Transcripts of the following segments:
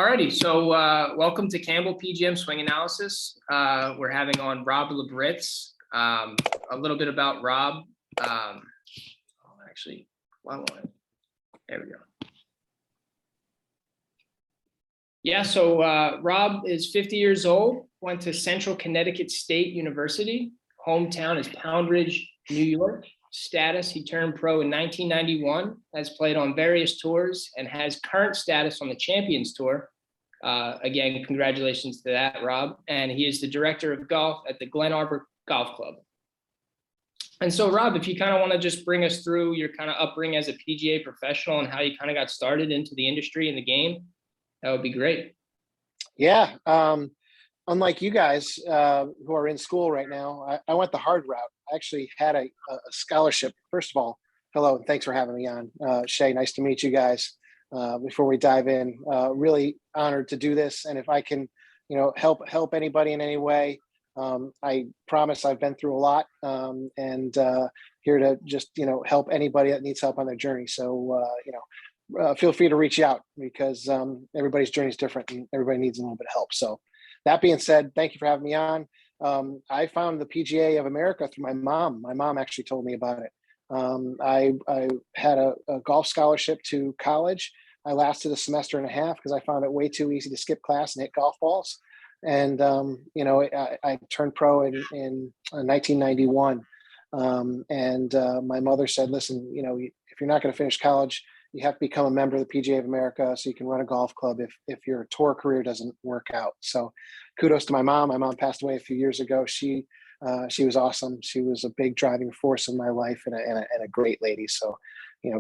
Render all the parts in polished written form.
Alrighty, so welcome to Campbell PGM Swing Analysis. We're having on Rob Labritz. A little bit about Rob. Actually, there we go. Yeah, so Rob is 50 years old, went to Central Connecticut State University. Hometown is Pound Ridge, New York. Status, he turned pro in 1991, has played on various tours and has current status on the Champions Tour. Again, congratulations to that, Rob. And he is the director of golf at the Glen Arbor Golf Club. And so, Rob, if you kind of want to just bring us through your kind of upbringing as a PGA professional and how you kind of got started into the industry and the game, that would be great. Yeah. Unlike you guys who are in school right now, I went the hard route. I actually had a scholarship. First of all, hello, and thanks for having me on. Shay, nice to meet you guys. Before we dive in, really honored to do this. And if I can, help anybody in any way, I promise I've been through a lot and here to just, help anybody that needs help on their journey. So, feel free to reach out because everybody's journey is different and everybody needs a little bit of help. So that being said, thank you for having me on. I found the PGA of America through my mom. My mom actually told me about it. I had a golf scholarship to college. I lasted a semester and a half because I found it way too easy to skip class and hit golf balls. And, I turned pro in 1991. My mother said, listen, if you're not going to finish college, you have to become a member of the PGA of America so you can run a golf club if your tour career doesn't work out. So kudos to my mom. My mom passed away a few years ago. She was awesome. She was a big driving force in my life and a great lady. So,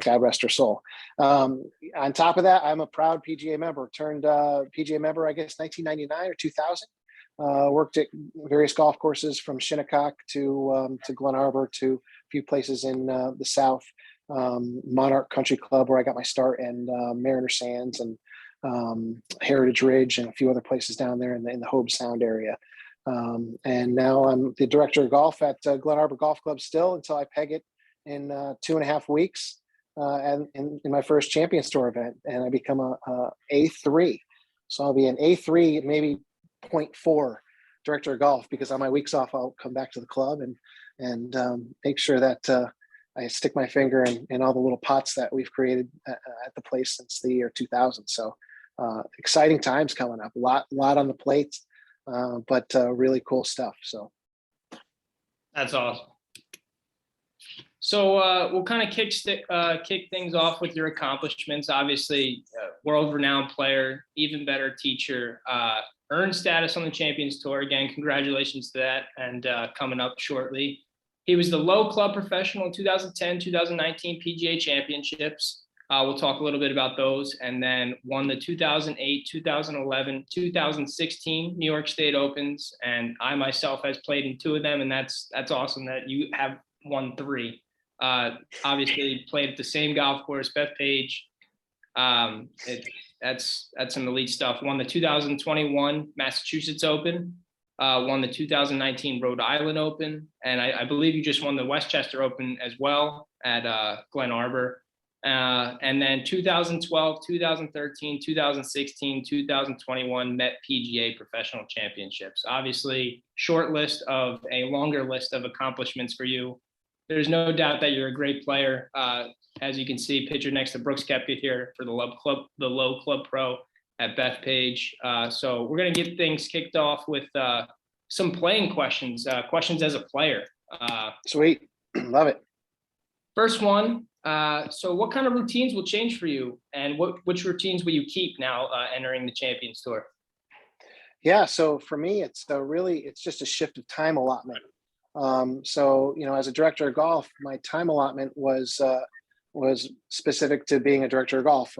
God rest her soul. On top of that, I'm a proud PGA member, turned PGA member, I guess, 1999 or 2000. Worked at various golf courses from Shinnecock to Glen Arbor to a few places in the South. Monarch Country Club, where I got my start, and Mariner Sands and Heritage Ridge and a few other places down there in the Hobe Sound area. And now I'm the director of golf at Glen Arbor Golf Club still until I peg it in 2.5 weeks and in my first Champions Tour event, and I become a A3. So I'll be an A3, maybe 0.4 director of golf, because on my weeks off I'll come back to the club and make sure that I stick my finger in all the little pots that we've created at the place since the year 2000. So exciting times coming up, a lot on the plate, but really cool stuff. So that's awesome. So we'll kind of kick things off with your accomplishments. Obviously, world-renowned player, even better teacher, earned status on the Champions Tour. Again, congratulations to that, and coming up shortly. He was the low club professional in 2010, 2019 PGA championships. We'll talk a little bit about those, and then won the 2008, 2011, 2016 New York State Opens. And I myself has played in 2 of them, and that's awesome that you have won 3. Obviously played at the same golf course, Bethpage. That's some elite stuff. Won the 2021 Massachusetts Open. Won the 2019 Rhode Island Open, and I believe you just won the Westchester Open as well at Glen Arbor. And then 2012, 2013, 2016, 2021 Met PGA Professional Championships. Obviously, short list of a longer list of accomplishments for you. There's no doubt that you're a great player. As you can see, pictured next to Brooks Koepka here for the Low Club Pro at Bethpage. So we're going to get things kicked off with some playing questions, questions as a player. Sweet. Love it. First one. So what kind of routines will change for you, and which routines will you keep now entering the Champions Tour? Yeah. So for me, it's just a shift of time allotment. So, as a director of golf, my time allotment was specific to being a director of golf.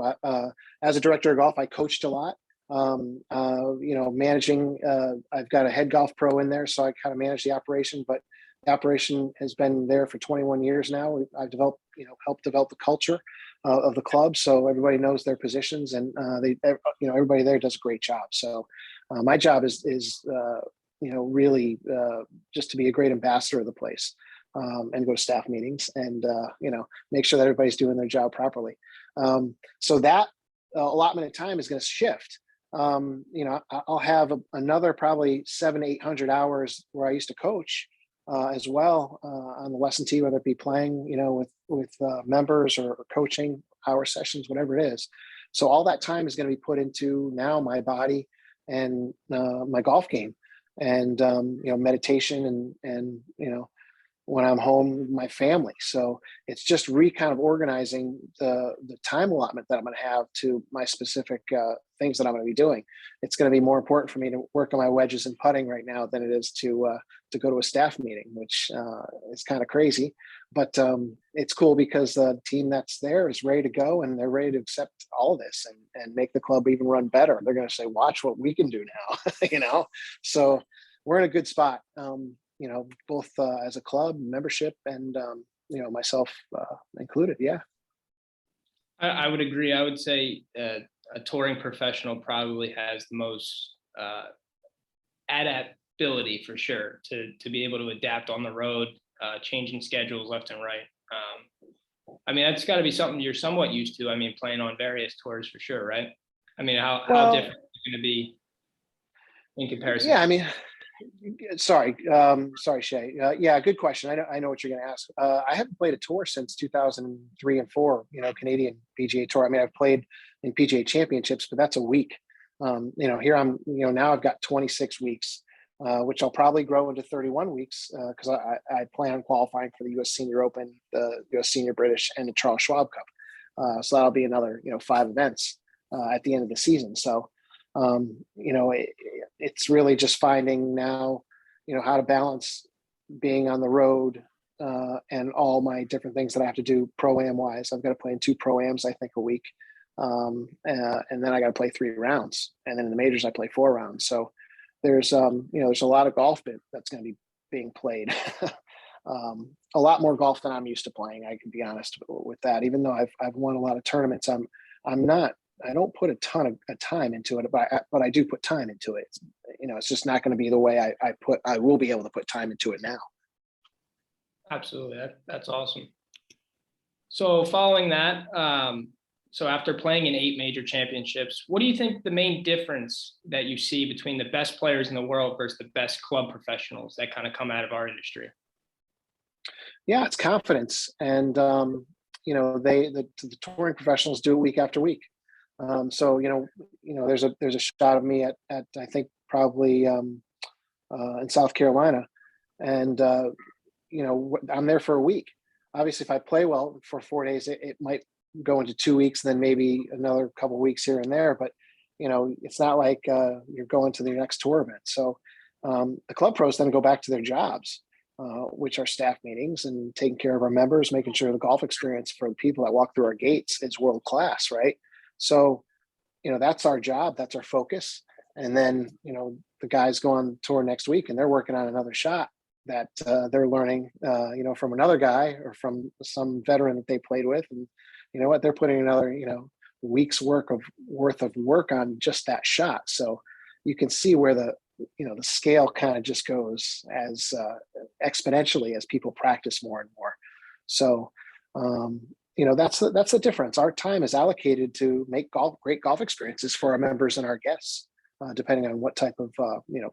As a director of golf, I coached a lot. Managing, I've got a head golf pro in there, so I kind of manage the operation, but the operation has been there for 21 years now. I've developed, helped develop the culture of the club, so everybody knows their positions, and everybody there does a great job. So my job is really just to be a great ambassador of the place. And go to staff meetings and, make sure that everybody's doing their job properly. So that allotment of time is going to shift. I'll have another probably 700-800 hours where I used to coach as well on the lesson tee, whether it be playing, with members or coaching hour sessions, whatever it is. So all that time is going to be put into now my body and my golf game, and meditation, and when I'm home with my family. So it's just kind of organizing the time allotment that I'm going to have to my specific things that I'm going to be doing. It's going to be more important for me to work on my wedges and putting right now than it is to go to a staff meeting, which is kind of crazy. But it's cool because the team that's there is ready to go, and they're ready to accept all of this and make the club even run better. They're going to say, watch what we can do now, So we're in a good spot. Both as a club membership and, myself included. Yeah. I would agree. I would say a touring professional probably has the most adaptability for sure to be able to adapt on the road, changing schedules left and right. That's got to be something you're somewhat used to. Playing on various tours for sure, right? How different is it going to be in comparison? Yeah, sorry, Shay. Yeah, good question. I know what you're going to ask. I haven't played a tour since 2003 and 4. Canadian PGA Tour. I've played in PGA Championships, but that's a week. Here I'm. Now I've got 26 weeks, which I'll probably grow into 31 weeks because I plan on qualifying for the U.S. Senior Open, the U.S. Senior British, and the Charles Schwab Cup. So that'll be another 5 events at the end of the season. So. It's really just finding now, how to balance being on the road and all my different things that I have to do pro-am wise. I've got to play in 2 pro-ams, I think, a week. And then I got to play 3 rounds. And then in the majors, I play 4 rounds. So there's a lot of golf that's going to be being played. A lot more golf than I'm used to playing. I can be honest with that. Even though I've won a lot of tournaments, I don't put a ton of time into it, but I do put time into it. It's just not going to be the way I will be able to put time into it now. Absolutely. That's awesome. So following that, so after playing in 8 major championships, what do you think the main difference that you see between the best players in the world versus the best club professionals that kind of come out of our industry? Yeah, it's confidence. And, the touring professionals do it week after week. So there's a shot of me at I think probably in South Carolina, and I'm there for a week. Obviously, if I play well for 4 days, it might go into 2 weeks, then maybe another couple of weeks here and there. But it's not like you're going to the next tour event. So the club pros then go back to their jobs, which are staff meetings and taking care of our members, making sure the golf experience for the people that walk through our gates is world class, right? So, that's our job, that's our focus. And then, the guys go on tour next week and they're working on another shot that they're learning, from another guy or from some veteran that they played with. And you know what, they're putting another, week's worth of work on just that shot. So you can see where the scale kind of just goes as exponentially as people practice more and more. So, that's the difference. Our time is allocated to make great golf experiences for our members and our guests, depending on what type of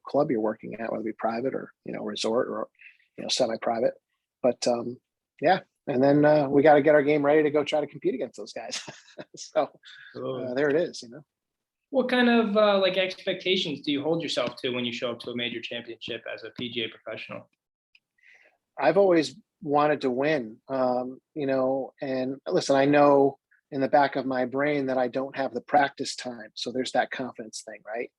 club you're working at, whether it be private or resort or semi-private. But yeah, and then we got to get our game ready to go try to compete against those guys. So there it is. What kind of expectations do you hold yourself to when you show up to a major championship as a PGA professional? I've always wanted to win, and listen, I know in the back of my brain that I don't have the practice time. So there's that confidence thing, right?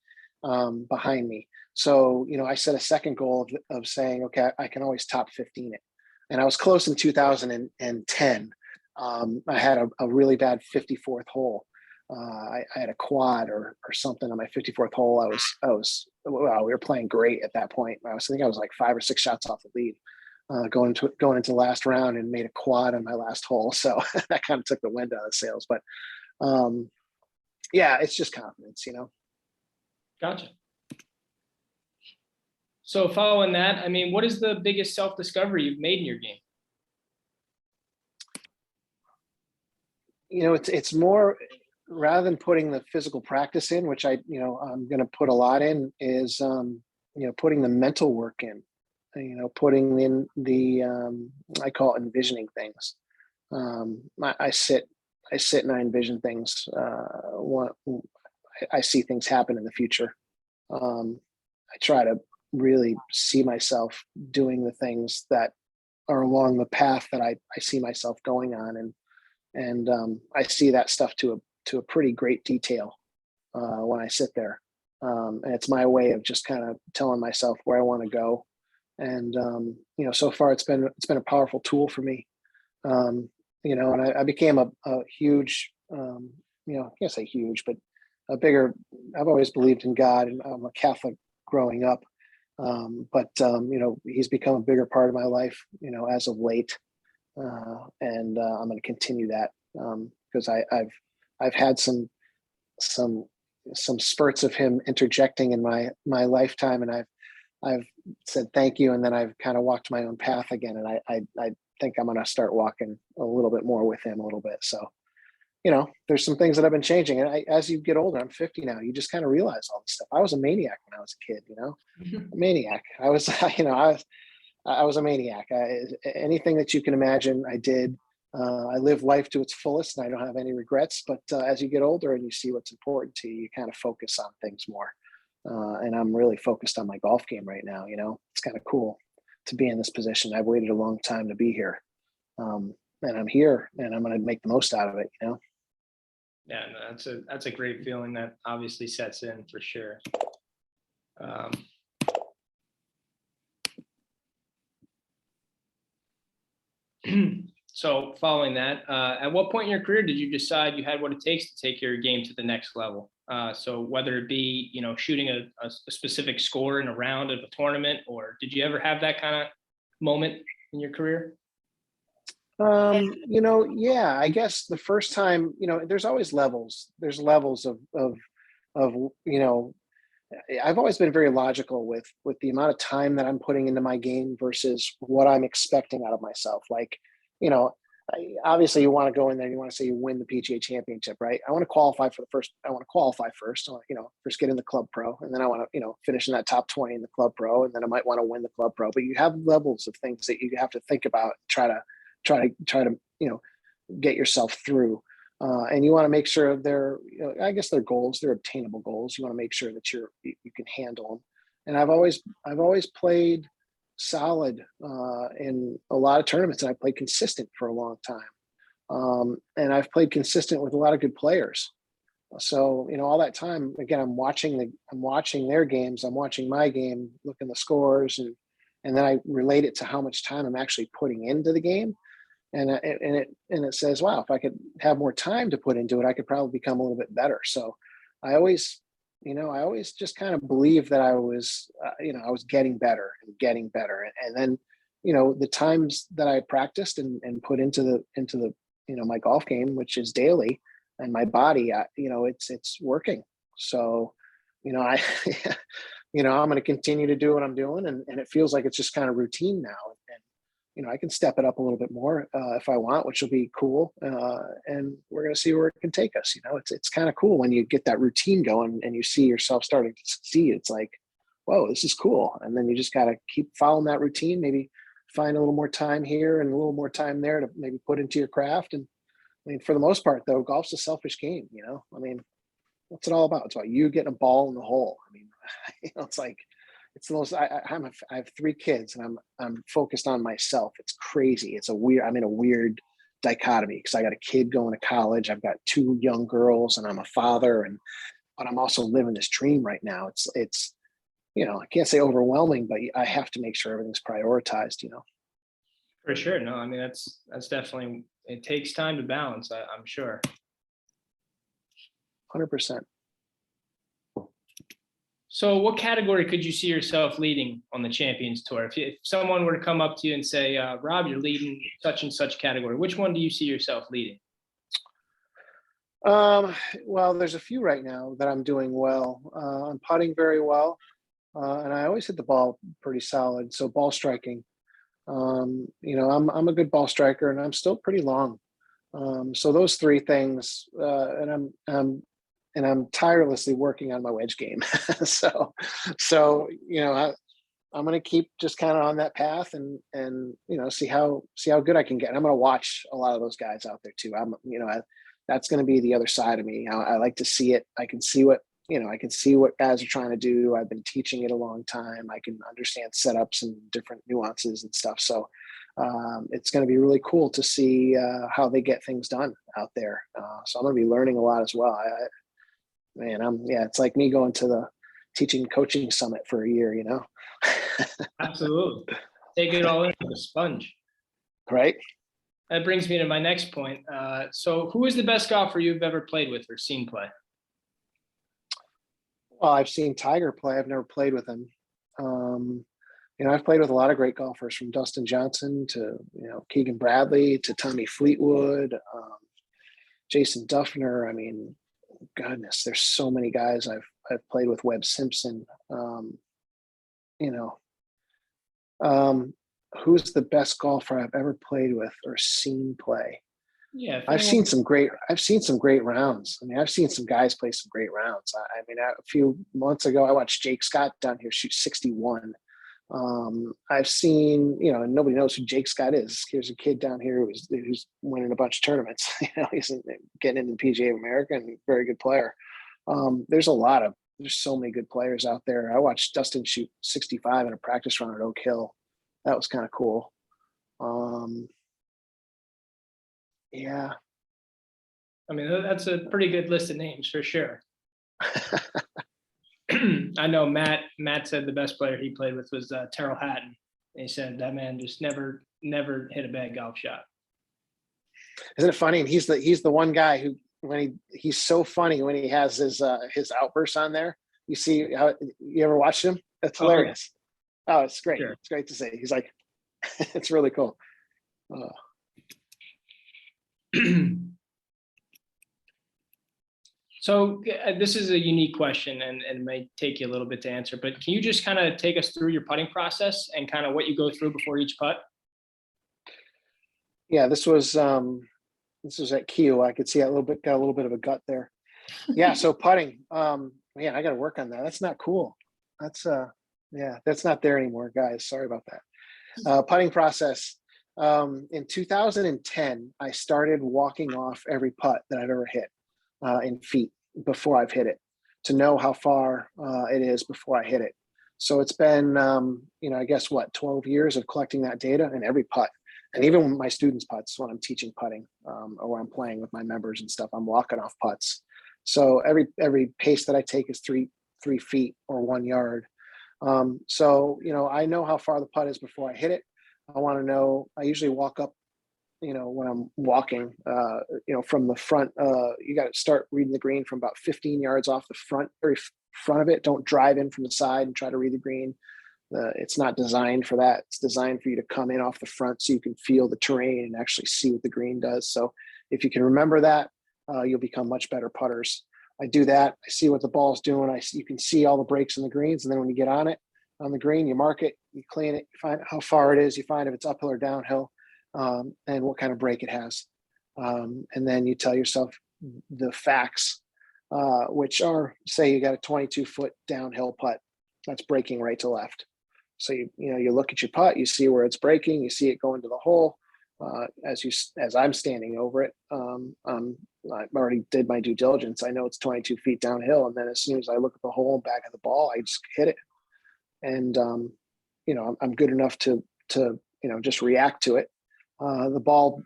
Behind me. So, I set a second goal of saying, okay, I can always top 15 it. And I was close in 2010. I had a really bad 54th hole. I had a quad or something on my 54th hole. We were playing great at that point. I think I was like 5 or 6 shots off the lead. Going into the last round and made a quad on my last hole. So that kind of took the wind out of the sails. But yeah, it's just confidence, Gotcha. So following that, what is the biggest self-discovery you've made in your game? It's more, rather than putting the physical practice in, which I'm going to put a lot in, is putting the mental work in. Putting in the I call it envisioning things. I sit and I envision things. I see things happen in the future. I try to really see myself doing the things that are along the path that I see myself going on, and I see that stuff to a pretty great detail when I sit there, and it's my way of just kind of telling myself where I want to go. And so far it's been a powerful tool for me. And I became a huge, I can't say huge, but a bigger. I've always believed in God, and I'm a Catholic growing up. But he's become a bigger part of my life, as of late, and I'm going to continue that because I've had some spurts of him interjecting in my lifetime, and I've said thank you, and then I've kind of walked my own path again, and I think I'm going to start walking a little bit more with him a little bit. So, there's some things that have been changing, and as you get older, I'm 50 now. You just kind of realize all this stuff. I was a maniac when I was a kid. A maniac. I was, I was a maniac. Anything that you can imagine, I did. I live life to its fullest, and I don't have any regrets. But as you get older and you see what's important to you, you kind of focus on things more. And I'm really focused on my golf game right now. It's kind of cool to be in this position. I've waited a long time to be here, and I'm here, and I'm going to make the most out of it. Yeah, no, that's a great feeling that obviously sets in for sure. So following that, at what point in your career did you decide you had what it takes to take your game to the next level? So whether it be, shooting a specific score in a round of a tournament, or did you ever have that kind of moment in your career? Yeah, I guess the first time, there's always levels. There's levels of, I've always been very logical with the amount of time that I'm putting into my game versus what I'm expecting out of myself. Like, obviously you want to go in there, you want to say you win the PGA championship, right? I want to qualify first. I want to qualify first. I want to, first get in the club pro, and then I want to, finish in that top 20 in the club pro, and then I might want to win the club pro. But you have levels of things that you have to think about, try to get yourself through, and you want to make sure they're, I guess they're goals, they're obtainable goals. You want to make sure that you can handle them. And I've always played solid in a lot of tournaments, and I played consistent for a long time, and I've played consistent with a lot of good players. So all that time, again, I'm watching their games, I'm watching my game, looking at the scores, and then I relate it to how much time I'm actually putting into the game. And it says, wow, if I could have more time to put into it, I could probably become a little bit better. So I always just kind of believed that I was getting better and getting better. And then, the times that I practiced and put into the my golf game, which is daily, and my body, it's working. So, I, I'm going to continue to do what I'm doing. And it feels like it's just kind of routine now. And, I can step it up a little bit more if I want, which will be cool. And we're going to see where it can take us. It's kind of cool when you get that routine going and you see yourself starting to succeed. It's like, whoa, this is cool. And then you just got to keep following that routine, maybe find a little more time here and a little more time there to maybe put into your craft. And I mean, for the most part, though, golf's a selfish game. I mean, what's it all about? It's about you getting a ball in the hole. I mean, it's like, it's the most. I have 3 kids, and I'm focused on myself. It's crazy. I'm in a weird dichotomy because I got a kid going to college. I've got 2 young girls, and I'm a father, but I'm also living this dream right now. It's I can't say overwhelming, but I have to make sure everything's prioritized. For sure. No, I mean, that's definitely, it takes time to balance, I'm sure. 100%. So what category could you see yourself leading on the Champions Tour? If someone were to come up to you and say, Rob, you're leading such and such category, which one do you see yourself leading? Well, there's a few right now that I'm doing well. I'm putting very well, and I always hit the ball pretty solid. So ball striking, I'm a good ball striker, and I'm still pretty long. So those three things, and I'm tirelessly working on my wedge game. so I'm going to keep just kind of on that path and see how good I can get. And I'm going to watch a lot of those guys out there too. That's going to be the other side of me. I like to see it. I can see what guys are trying to do. I've been teaching it a long time. I can understand setups and different nuances and stuff. So it's going to be really cool to see how they get things done out there. So I'm going to be learning a lot as well. It's like me going to the teaching coaching summit for a year, Absolutely. Take it all in like a sponge. Right. That brings me to my next point. So who is the best golfer you've ever played with or seen play? Well, I've seen Tiger play. I've never played with him. I've played with a lot of great golfers, from Dustin Johnson to, Keegan Bradley to Tommy Fleetwood, Jason Duffner. I mean, goodness, there's so many guys I've played with. Webb Simpson. Who's the best golfer I've ever played with or seen play? Yeah, I've seen some great rounds. I mean, I've seen some guys play some great rounds. A few months ago, I watched Jake Scott down here shoot 61. I've seen, and nobody knows who Jake Scott is. Here's a kid down here who's winning a bunch of tournaments. He's getting into the PGA of America and a very good player. There's so many good players out there. I watched Dustin shoot 65 in a practice round at Oak Hill. That was kind of cool. Yeah. I mean, that's a pretty good list of names for sure. I know Matt said the best player he played with was Terrell Hatton. He said that man just never hit a bad golf shot. Isn't it funny? And he's the one guy who, he's so funny when he has his outbursts on there. You see how, you ever watched him? That's hilarious. Oh, it's great. Sure. It's great to see. He's like, it's really cool. So this is a unique question and it may take you a little bit to answer, but can you just kind of take us through your putting process and kind of what you go through before each putt? Yeah, this was at Q. I could see got a little bit of a gut there. Yeah. So putting, man, I got to work on that. That's not cool. That's not there anymore, guys. Sorry about that. Putting process. In 2010, I started walking off every putt that I've ever hit in feet before I've hit it, to know how far it is before I hit it. So it's been, I guess 12 years of collecting that data in every putt. And even my students' putts, when I'm teaching putting or when I'm playing with my members and stuff, I'm walking off putts. So every pace that I take is 3 feet or 1 yard. So I know how far the putt is before I hit it. I want to know. I usually walk up, when I'm walking, from the front. You got to start reading the green from about 15 yards off the very front of it. Don't drive in from the side and try to read the green. It's not designed for that. It's designed for you to come in off the front so you can feel the terrain and actually see what the green does. So if you can remember that, you'll become much better putters. I do that. I see what the ball's doing. You can see all the breaks in the greens. And then when you get on the green, you mark it, you clean it, you find how far it is, you find if it's uphill or downhill, and what kind of break it has. And then you tell yourself the facts, which are, say you got a 22-foot downhill putt that's breaking right to left. So you look at your putt, you see where it's breaking, you see it go into the hole. As I'm standing over it, I already did my due diligence. I know it's 22 feet downhill, and then as soon as I look at the hole back of the ball, I just hit it. And I'm good enough to just react to it. The ball,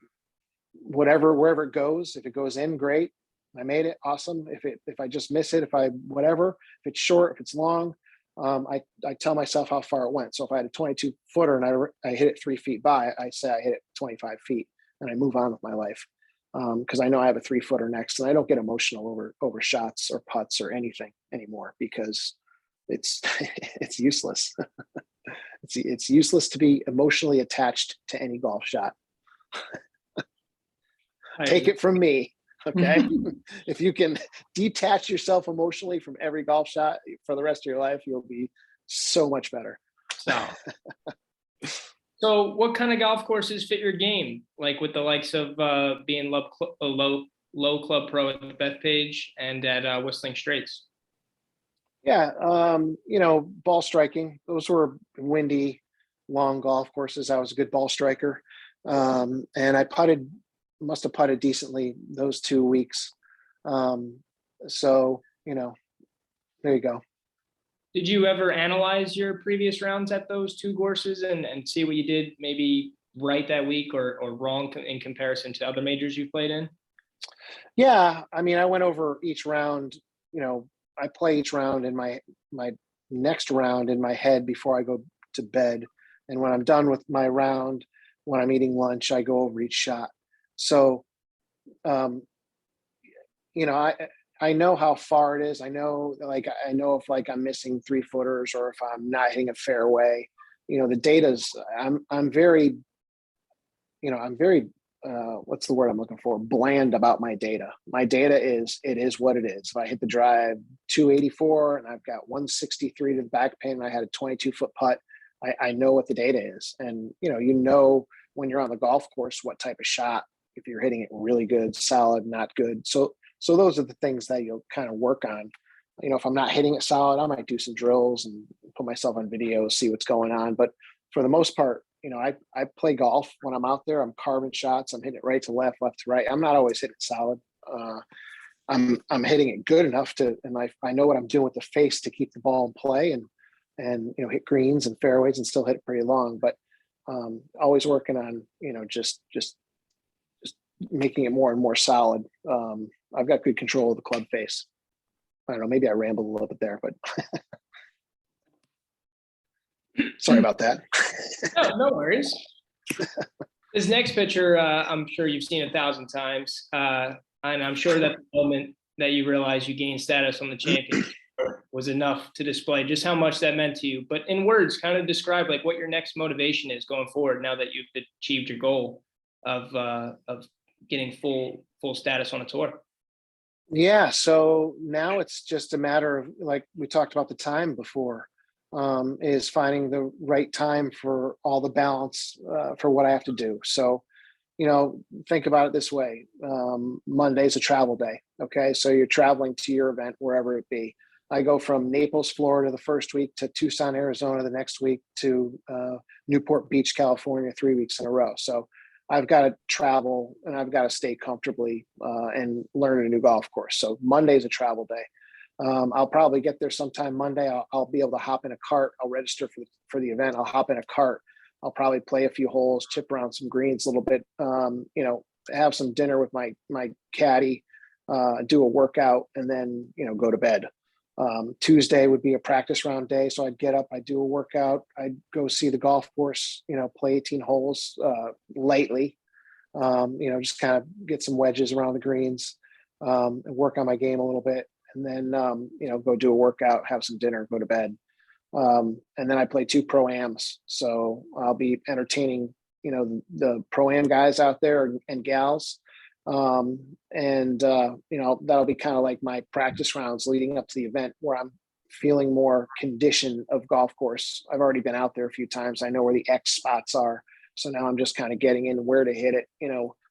wherever it goes, if it goes in, great. I made it, awesome. If I just miss it, if it's short, if it's long, I tell myself how far it went. So if I had a 22 footer and I hit it 3 feet by, I say I hit it 25 feet and I move on with my life. Because I know I have a 3 footer next, and I don't get emotional over shots or putts or anything anymore, because it's useless. It's useless to be emotionally attached to any golf shot. Take it from me. Okay. If you can detach yourself emotionally from every golf shot for the rest of your life, you'll be so much better. So what kind of golf courses fit your game? Like with the likes of being low club pro at Bethpage and at Whistling Straits. Yeah, ball striking. Those were windy, long golf courses. I was a good ball striker, and I must have putted decently those 2 weeks. So there you go. Did you ever analyze your previous rounds at those two courses and see what you did maybe right that week or wrong in comparison to other majors you've played in? Yeah, I mean, I went over each round. I play each round in my next round in my head before I go to bed, and when I'm done with my round, when I'm eating lunch, I go over each shot. So, um, I know how far it is. I know if like I'm missing 3 footers or if I'm not hitting a fairway. The data's. I'm very what's the word I'm looking for? Bland about my data. My data is what it is. If I hit the drive 284 and I've got 163 to the back pin and I had a 22-foot putt, I know what the data is. And when you're on the golf course what type of shot, if you're hitting it really good, solid, not good. So those are the things that you'll kind of work on. If I'm not hitting it solid, I might do some drills and put myself on video, see what's going on. But for the most part, I play golf when I'm out there. I'm carving shots. I'm hitting it right to left, left to right. I'm not always hitting it solid. I'm hitting it good enough to, and I know what I'm doing with the face to keep the ball in play and hit greens and fairways and still hit it pretty long. But always working on just making it more and more solid. I've got good control of the club face. I don't know. Maybe I rambled a little bit there, but sorry about that. No worries. This next picture, I'm sure you've seen 1,000 times. And I'm sure that the moment that you realized you gained status on the champion was enough to display just how much that meant to you. But in words, kind of describe like what your next motivation is going forward now that you've achieved your goal of getting full status on a tour. Yeah. So now it's just a matter of, like we talked about the time before, is finding the right time for all the balance for what I have to do. So, think about it this way. Monday's a travel day. Okay. So you're traveling to your event, wherever it be. I go from Naples, Florida the first week to Tucson, Arizona the next week to Newport Beach, California, 3 weeks in a row. So I've got to travel and I've got to stay comfortably and learn a new golf course. So Monday's a travel day. I'll probably get there sometime Monday. I'll be able to hop in a cart. I'll register for the event. I'll hop in a cart. I'll probably play a few holes, chip around some greens a little bit, have some dinner with my caddy, do a workout, and then, go to bed. Tuesday would be a practice round day. So I'd get up, I'd do a workout, I'd go see the golf course, play 18 holes lightly, just kind of get some wedges around the greens, and work on my game a little bit. And then, go do a workout, have some dinner, go to bed. And then I play 2 pro-ams. So I'll be entertaining, the pro-am guys out there and gals. That'll be kind of like my practice rounds leading up to the event where I'm feeling more condition of golf course. I've already been out there a few times. I know where the X spots are. So now I'm just kind of getting in where to hit it,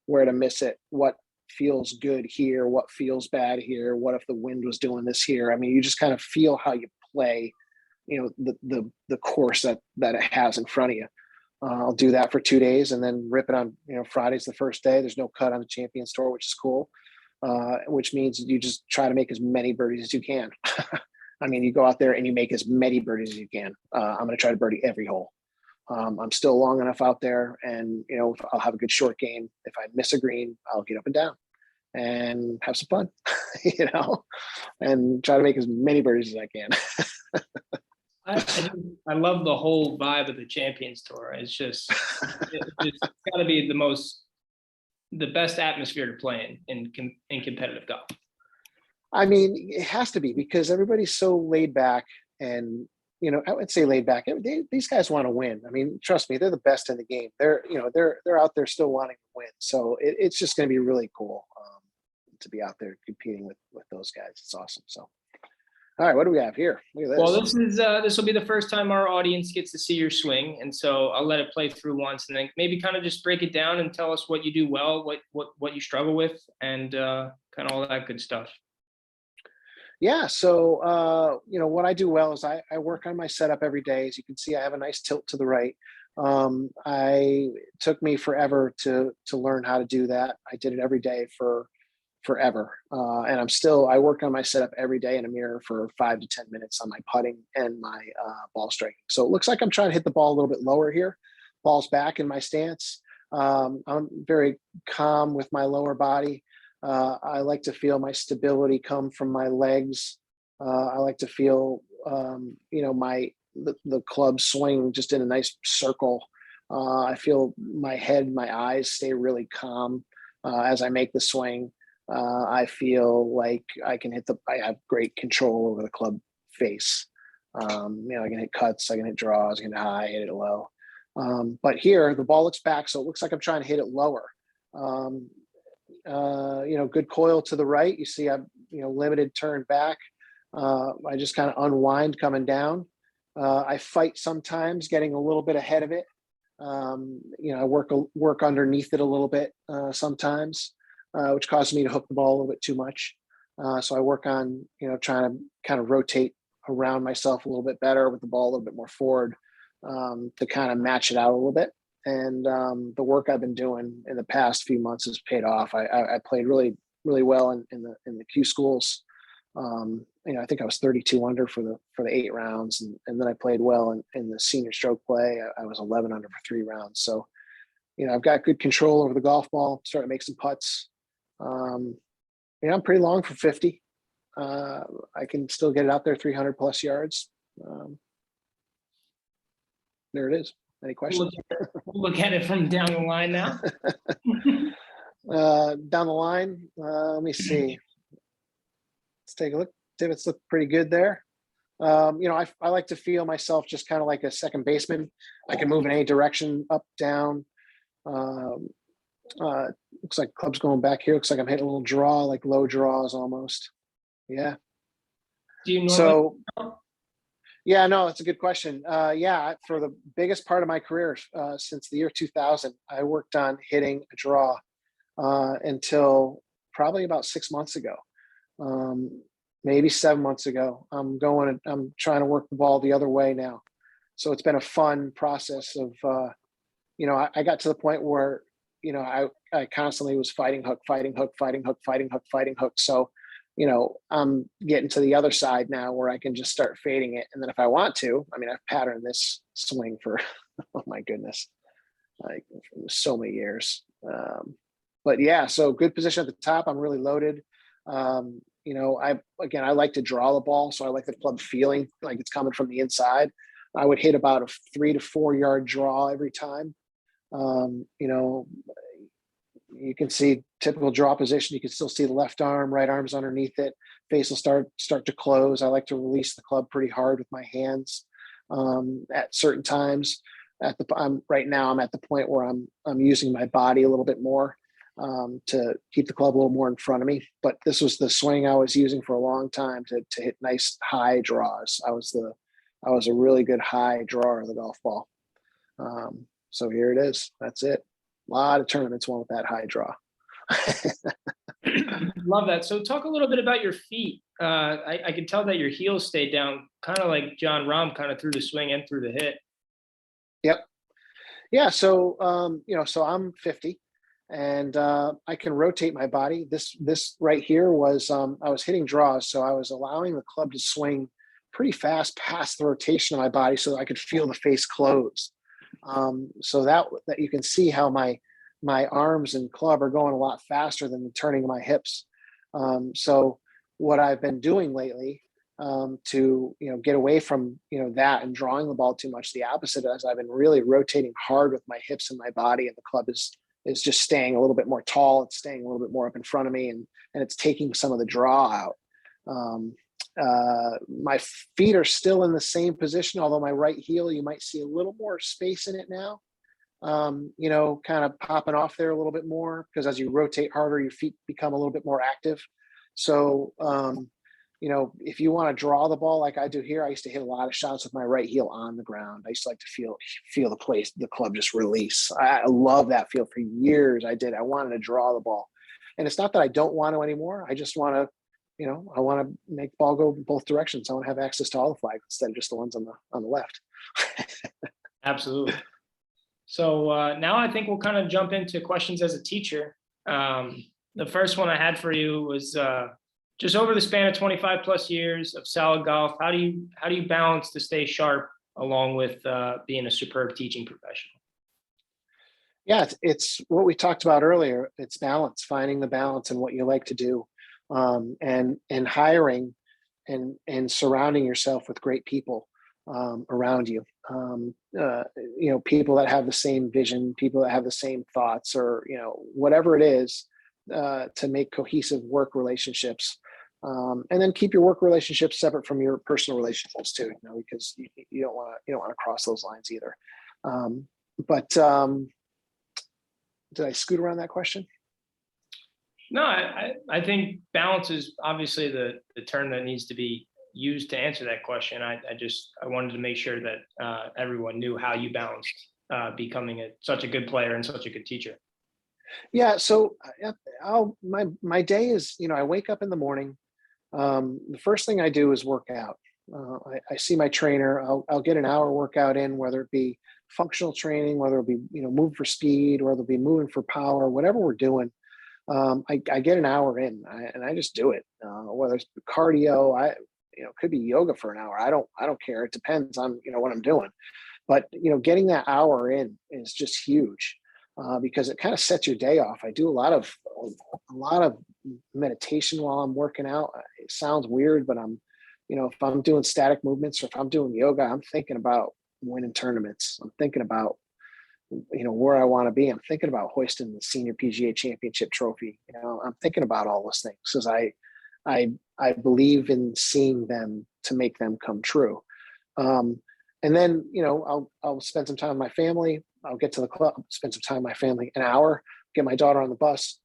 where to miss it, what feels good here, what feels bad here, what if the wind was doing this here. I mean, you just kind of feel how you play, the course that it has in front of you. I'll do that for 2 days and then rip it on, Friday's the first day. There's no cut on the Champions Tour, which is cool, which means you just try to make as many birdies as you can. I mean, you go out there and you make as many birdies as you can. I'm going to try to birdie every hole. I'm still long enough out there and, I'll have a good short game. If I miss a green, I'll get up and down and have some fun, and try to make as many birdies as I can. I love the whole vibe of the Champions Tour. It's just got to be the best atmosphere to play in competitive golf. I mean, it has to be because everybody's so laid back and, I would say laid back. These guys want to win. I mean, trust me, they're the best in the game. They're out there still wanting to win. So it's just going to be really cool to be out there competing with those guys. It's awesome. So All right, what do we have here? Look at Well, this. this will be the first time our audience gets to see your swing, and so I'll let it play through once, and then maybe kind of just break it down and tell us what you do well, what you struggle with, and kind of all that good stuff. Yeah, so what I do well is I work on my setup every day. As you can see, I have a nice tilt to the right. It took me forever to learn how to do that. I did it every day for forever, and I work on my setup every day in a mirror for 5 to 10 minutes on my putting and my ball striking. So it looks like I'm trying to hit the ball a little bit lower here. Ball's back in my stance. I'm very calm with my lower body. I like to feel my stability come from my legs. I like to feel, the club swing just in a nice circle. I feel my head, my eyes stay really calm as I make the swing. I feel like I have great control over the club face. I can hit cuts, I can hit draws, I can hit high, hit it low. But here the ball looks back, so it looks like I'm trying to hit it lower. Good coil to the right. You see I'm, limited turn back. I just kind of unwind coming down. I fight sometimes getting a little bit ahead of it. I work underneath it a little bit sometimes, which causes me to hook the ball a little bit too much. So I work on, trying to kind of rotate around myself a little bit better with the ball a little bit more forward to kind of match it out a little bit. And the work I've been doing in the past few months has paid off. I played really, really well in the Q schools. I think I was 32 under for the 8 rounds, and then I played well in the senior stroke play. I was 11 under for 3 rounds. So, I've got good control over the golf ball. Starting to make some putts. I'm pretty long for 50. I can still get it out there 300 plus yards. There it is. Any questions? We'll look at it from down the line now. Down the line, let me see. Let's take a look. Divots look pretty good there. I like to feel myself just kind of like a second baseman. I can move in any direction, up, down. Looks like club's going back here. Looks like I'm hitting a little draw, like low draws almost. Yeah. Do you normally? Yeah, no, it's a good question. For the biggest part of my career, since the year 2000, I worked on hitting a draw until probably about 6 months ago, maybe 7 months ago. I'm trying to work the ball the other way now. So it's been a fun process of, I got to the point where, I constantly was fighting hook. So, I'm getting to the other side now where I can just start fading it. And then if I want to, I've patterned this swing for, oh my goodness, like so many years. But yeah, so good position at the top. I'm really loaded. I like to draw the ball. So I like the club feeling like it's coming from the inside. I would hit about a 3 to 4 yard draw every time. You can see typical draw position. You can still see the left arm, right arm's underneath it. Face will start to close. I like to release the club pretty hard with my hands at certain times. Right now I'm at the point where I'm using my body a little bit more to keep the club a little more in front of me. But this was the swing I was using for a long time to hit nice high draws. I was a really good high drawer of the golf ball. So here it is. That's it. A lot of tournaments won with that high draw. Love that. So talk a little bit about your feet. I can tell that your heels stayed down, kind of like John Rahm, kind of through the swing and through the hit. Yep. Yeah. So, so I'm 50 and I can rotate my body. This right here was, I was hitting draws. So I was allowing the club to swing pretty fast past the rotation of my body so that I could feel the face close. So that you can see how my arms and club are going a lot faster than the turning of my hips. So what I've been doing lately to get away from that and drawing the ball too much, the opposite is I've been really rotating hard with my hips and my body, and the club is just staying a little bit more tall. It's staying a little bit more up in front of me, and it's taking some of the draw out. My feet are still in the same position, although my right heel, you might see a little more space in it now, kind of popping off there a little bit more, because as you rotate harder, your feet become a little bit more active. So if you want to draw the ball like I do here, I used to hit a lot of shots with my right heel on the ground. I used to like to feel the club just release. I love that feel. For years I did. I wanted to draw the ball. And it's not that I don't want to anymore. I just want to, I want to make the ball go both directions. I want to have access to all the flags instead of just the ones on the left. Absolutely. So now I think we'll kind of jump into questions as a teacher. The first one I had for you was just over the span of 25 plus years of solid golf, how do you balance to stay sharp along with being a superb teaching professional? Yeah, it's what we talked about earlier. It's balance, finding the balance in what you like to do, and hiring and surrounding yourself with great people around you. People that have the same vision, people that have the same thoughts, or whatever it is, to make cohesive work relationships. And then keep your work relationships separate from your personal relationships too, because you don't want to cross those lines either. But did I scoot around that question? No, I think balance is obviously the term that needs to be used to answer that question. I wanted to make sure that everyone knew how you balanced becoming such a good player and such a good teacher. Yeah. So my day is, I wake up in the morning. The first thing I do is work out. I see my trainer. I'll get an hour workout in, whether it be functional training, whether it be move for speed, whether it be moving for power, whatever we're doing. I get an hour in, and I just do it. Whether it's cardio, it could be yoga for an hour. I don't care. It depends on what I'm doing. But getting that hour in is just huge. Because it kind of sets your day off. I do a lot of meditation while I'm working out. It sounds weird, but if I'm doing static movements or if I'm doing yoga, I'm thinking about winning tournaments. I'm thinking about, where I want to be. I'm thinking about hoisting the senior PGA championship trophy. I'm thinking about all those things because I believe in seeing them to make them come true. And then, I'll spend some time with my family. I'll get to the club, spend some time with my family, an hour, get my daughter on the bus,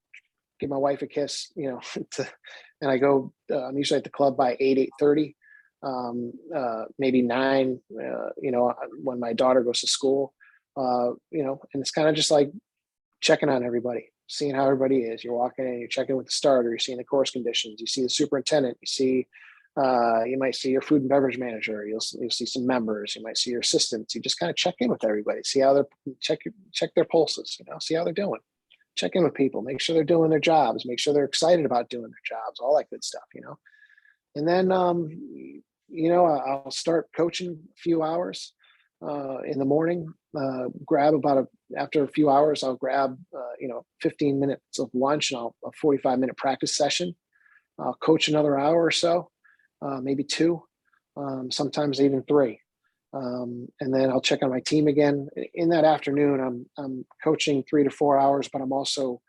give my wife a kiss, and I go, I'm usually at the club by 8:30, maybe 9, when my daughter goes to school, and it's kind of just like checking on everybody, seeing how everybody is. You're walking in, you're checking with the starter, you're seeing the course conditions, you see the superintendent, you might see your food and beverage manager, you'll see some members, you might see your assistants. You just kind of check in with everybody, see how check their pulses, see how they're doing, check in with people, make sure they're doing their jobs, make sure they're excited about doing their jobs, all that good stuff, and then I'll start coaching a few hours in the morning, after a few hours, I'll grab 15 minutes of lunch and a 45-minute practice session. I'll coach another hour or so, maybe 2, sometimes even 3. And then I'll check on my team again. In that afternoon, I'm coaching 3 to 4 hours, but I'm also,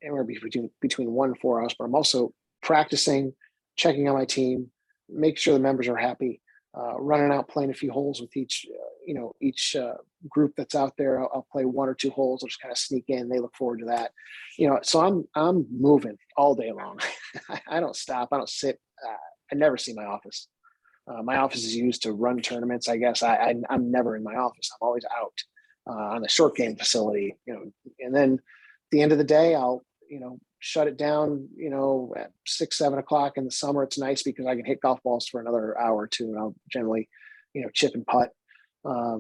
anywhere between 1 and 4 hours, but I'm also practicing, checking on my team, make sure the members are happy, running out, playing a few holes with each group that's out there. I'll play 1 or 2 holes. I'll just kind of sneak in. They look forward to that, so I'm moving all day long. I don't stop. I don't sit. I never see my office. My office is used to run tournaments. I guess I'm never in my office. I'm always out on the short game facility, and then at the end of the day, I'll, shut it down, at 6, 7 o'clock in the summer. It's nice because I can hit golf balls for another hour or 2, and I'll generally, chip and putt. I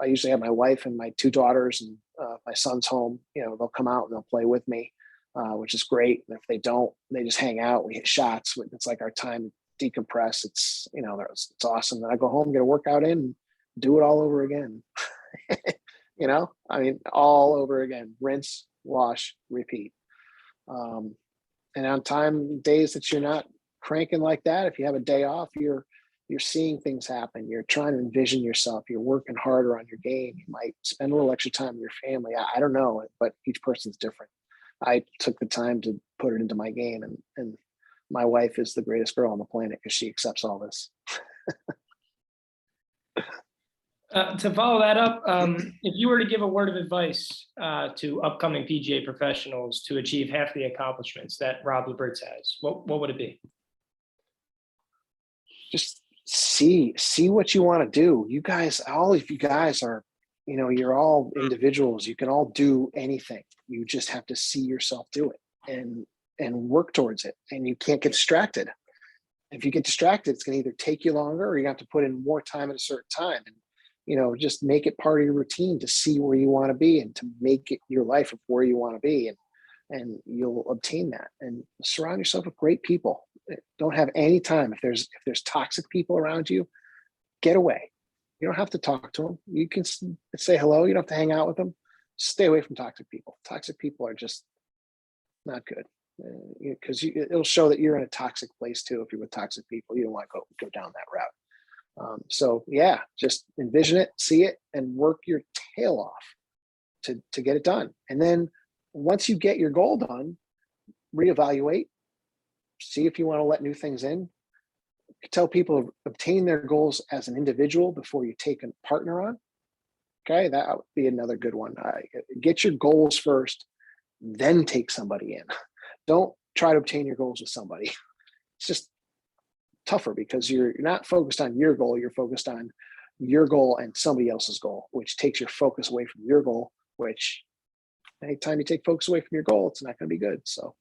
usually have my wife and my 2 daughters, and my son's home, they'll come out and they'll play with me, which is great. And if they don't, they just hang out. We hit shots. It's like our time to decompress. It's awesome. Then I go home, get a workout in, and do it all over again. All over again, rinse, wash, repeat. And on days that you're not cranking like that, if you have a day off, you're seeing things happen. You're trying to envision yourself. You're working harder on your game. You might spend a little extra time with your family. I don't know, but each person's different. I took the time to put it into my game, and my wife is the greatest girl on the planet because she accepts all this. To follow that up, if you were to give a word of advice to upcoming PGA professionals to achieve half the accomplishments that Rob Labritz has, what would it be? just see what you want to do. You guys, all of you guys are, you're all individuals. You can all do anything. You just have to see yourself do it and work towards it. And you can't get distracted. If you get distracted, it's going to either take you longer or you have to put in more time at a certain time. And, just make it part of your routine to see where you want to be and to make it your life of where you want to be. And you'll obtain that. And surround yourself with great people. Don't have any time. If there's toxic people around you, get away. You don't have to talk to them. You can say hello. You don't have to hang out with them. Stay away from toxic people. Toxic people are just not good, because it'll show that you're in a toxic place too. If you're with toxic people, you don't want to go down that route. So yeah, just envision it, see it, and work your tail off to get it done. And then once you get your goal done, reevaluate, see if you want to let new things in. Tell people to obtain their goals as an individual before you take a partner on. Okay, that would be another good one. Get your goals first, then take somebody in. Don't try to obtain your goals with somebody. It's just tougher because you're not focused on your goal. You're focused on your goal and somebody else's goal, which takes your focus away from your goal, which anytime you take focus away from your goal, it's not going to be good. So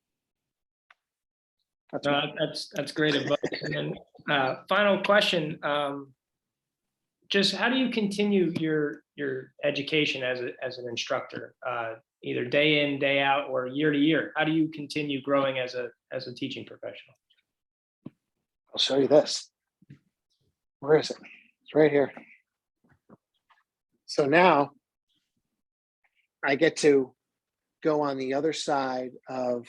that's great advice. And then final question, just how do you continue your education as an instructor, either day in, day out, or year to year? How do you continue growing as a teaching professional? I'll show you this. Where is it? It's right here. So now I get to go on the other side of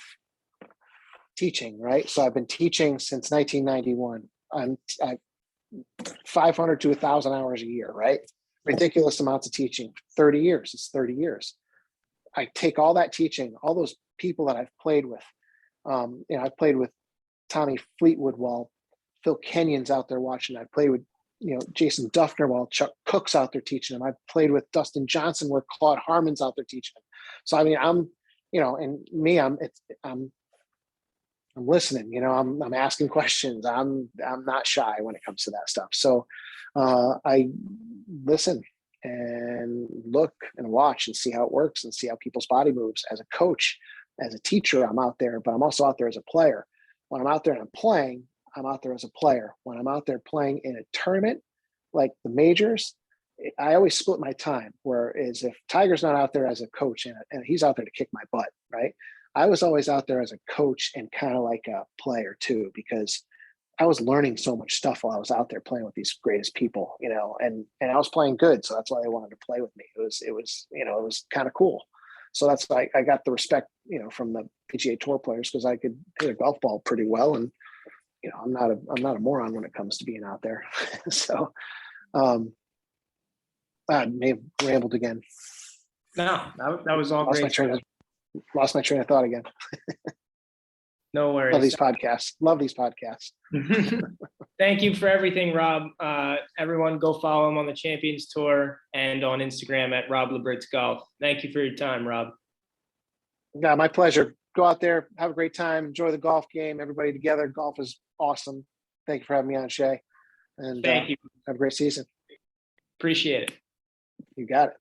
teaching, right? So I've been teaching since 1991. I'm 500 to 1,000 hours a year, right? Ridiculous amounts of teaching. 30 years. It's 30 years. I take all that teaching, all those people that I've played with. I've played with Tommy Fleetwood while Phil Kenyon's out there watching. I've played with, Jason Duffner while Chuck Cook's out there teaching him. I've played with Dustin Johnson where Claude Harmon's out there teaching him. So, I mean, I'm listening, I'm asking questions. I'm not shy when it comes to that stuff. So I listen and look and watch and see how it works and see how people's body moves. As a coach, as a teacher, I'm out there, but I'm also out there as a player. When I'm out there and I'm playing, I'm out there as a player. When I'm out there playing in a tournament, like the majors, I always split my time. Whereas if Tiger's not out there as a coach and he's out there to kick my butt, right? I was always out there as a coach and kind of like a player too, because I was learning so much stuff while I was out there playing with these greatest people, and I was playing good. So that's why they wanted to play with me. It was kind of cool. So that's why I got the respect, from the PGA Tour players, because I could hit a golf ball pretty well. And, I'm not a moron when it comes to being out there. So I may have rambled again. No, that was all great. Lost my train of thought again. No worries. Love these podcasts. Thank you for everything, Rob. Everyone go follow him on the Champions Tour and on Instagram at Rob Labritz Golf. Thank you for your time, Rob. Yeah, my pleasure. Go out there, have a great time, enjoy the golf game, everybody together. Golf is awesome. Thank you for having me on, Shay. And thank you. Have a great season. Appreciate it. You got it.